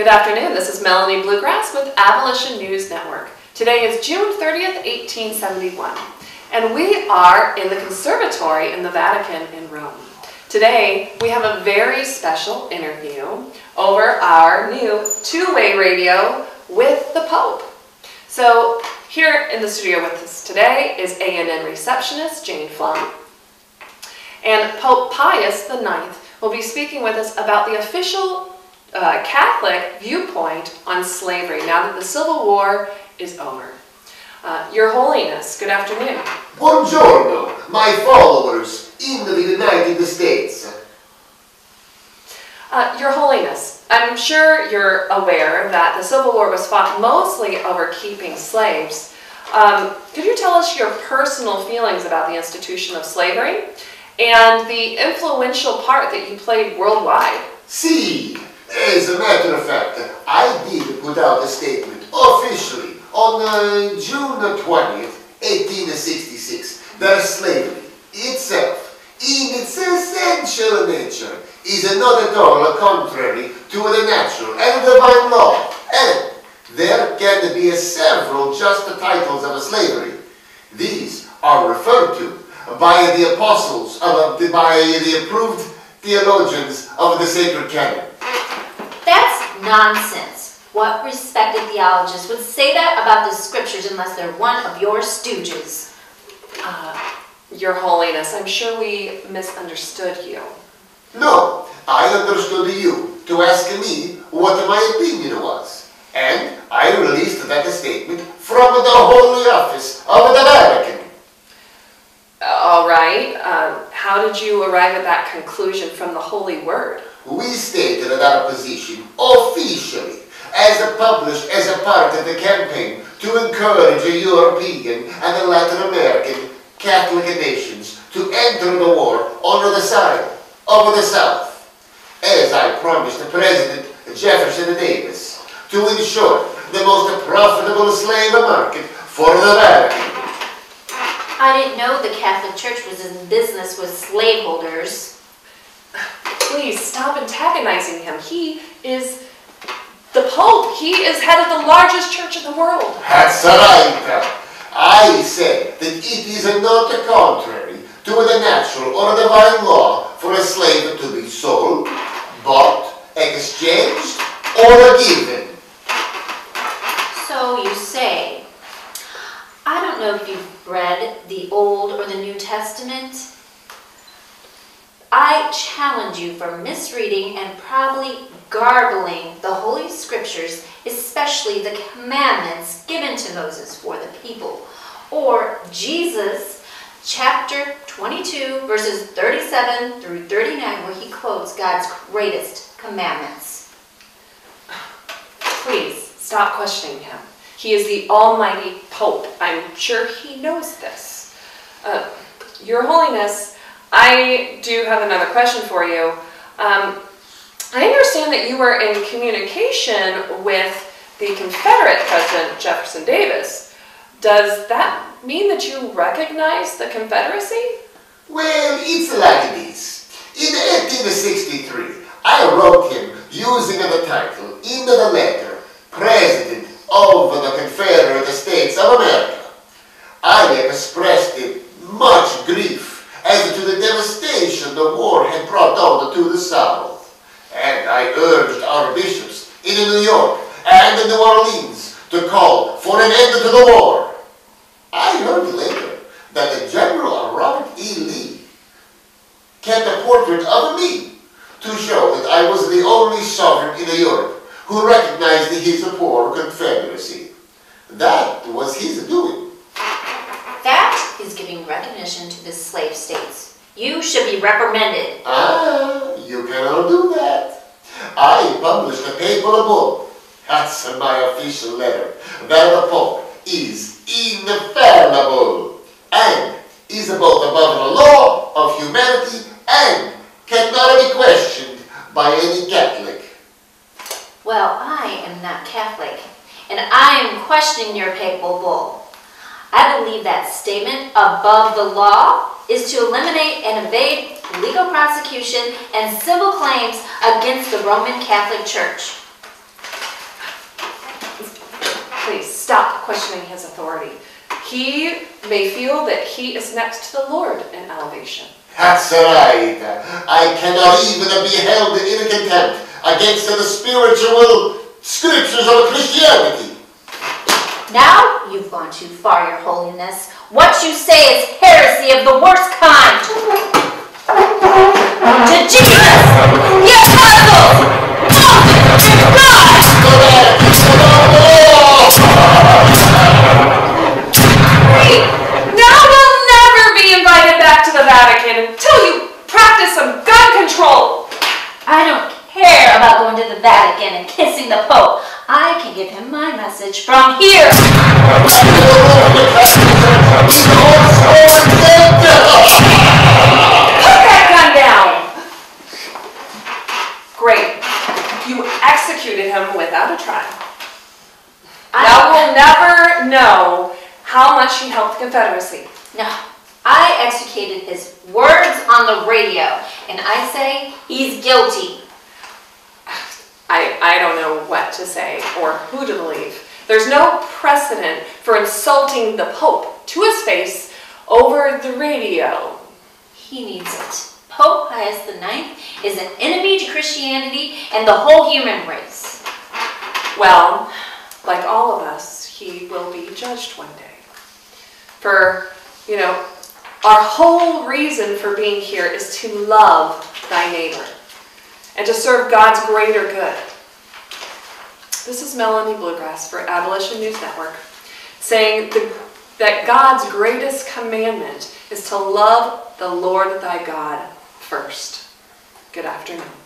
Good afternoon, this is Melanie Bluegrass with Abolition News Network. Today is June 30th, 1871, and we are in the Conservatory in the Vatican in Rome. Today, we have a very special interview over our new two-way radio with the Pope. So, here in the studio with us today is ANN receptionist Jane Flum, and Pope Pius IX will be speaking with us about the official Catholic viewpoint on slavery now that the Civil War is over. Your Holiness, good afternoon. Buongiorno, my followers in the United States. Your Holiness, I'm sure you're aware that the Civil War was fought mostly over keeping slaves. Could you tell us your personal feelings about the institution of slavery and the influential part that you played worldwide? See, as a matter of fact, I did put out a statement officially on June 20th, 1866, that slavery itself, in its essential nature, is not at all contrary to the natural and divine law, and there can be several just titles of slavery. These are referred to by the apostles, by the approved theologians of the sacred canon. That's nonsense. What respected theologists would say that about the scriptures unless they're one of your stooges? Your Holiness, I'm sure we misunderstood you. No, I understood you to ask me what my opinion was, and I released that statement from the Holy Office of the Vatican. All right. How did you arrive at that conclusion from the Holy Word? We stated our position officially as published as a part of the campaign to encourage European and Latin American Catholic nations to enter the war on the side of the South, as I promised President Jefferson Davis to ensure the most profitable slave market for the Vatican. I didn't know the Catholic Church was in business with slaveholders. Please stop antagonizing him. He is the Pope. He is head of the largest church in the world. That's right. I said that it is not contrary to the natural or divine law for a slave to be sold, bought, exchanged, or given. So you say. I don't know if you've read the Old or the New Testament. I challenge you for misreading and probably garbling the Holy Scriptures, especially the commandments given to Moses for the people, or Jesus, chapter 22, verses 37 through 39, where he quotes God's greatest commandments. Please stop questioning him. He is the Almighty Pope. I'm sure he knows this. Your Holiness, I do have another question for you. I understand that you were in communication with the Confederate President Jefferson Davis. Does that mean that you recognize the Confederacy? Well, it's like this. In 1863, I wrote him using the title in the letter, President of the Confederate States of America. I expressed much grief as to the devastation the war had brought on to the South, and I urged our bishops in New York and in New Orleans to call for an end to the war. I heard later that General Robert E. Lee kept a portrait of me to show that I was the only sovereign in Europe who recognized his poor Confederacy. That was his doing. That is giving recognition to the slave states. You should be reprimanded. You cannot do that. I published a papal bull. That's my official letter, that the Pope is infallible and is both above the law of humanity and cannot be questioned by any Catholic. Well, I am not Catholic, and I am questioning your papal bull. I believe that statement, above the law, is to eliminate and evade legal prosecution and civil claims against the Roman Catholic Church. stop questioning his authority. He may feel that he is next to the Lord in elevation. That's right. I cannot even be held in contempt against the spiritual scriptures of Christianity. Now you've gone too far, Your Holiness. What you say is heresy of the worst kind. To Jesus, the apostles, Moses, and God! Now we'll never be invited back to the Vatican until you practice some gun control. I don't care about going to the Vatican and kissing the Pope. I can give him my message from here. Put that gun down. Great. You executed him without a trial. Now we'll never know how much he helped the Confederacy. No, I executed his words on the radio, and I say he's guilty. I don't know what to say or who to believe. There's no precedent for insulting the Pope to his face over the radio. He needs it. Pope Pius IX is an enemy to Christianity and the whole human race. Well, like all of us, he will be judged one day. For, our whole reason for being here is to love thy neighbor and to serve God's greater good. This is Melanie Bluegrass for Abolition News Network, saying that God's greatest commandment is to love the Lord thy God first. Good afternoon.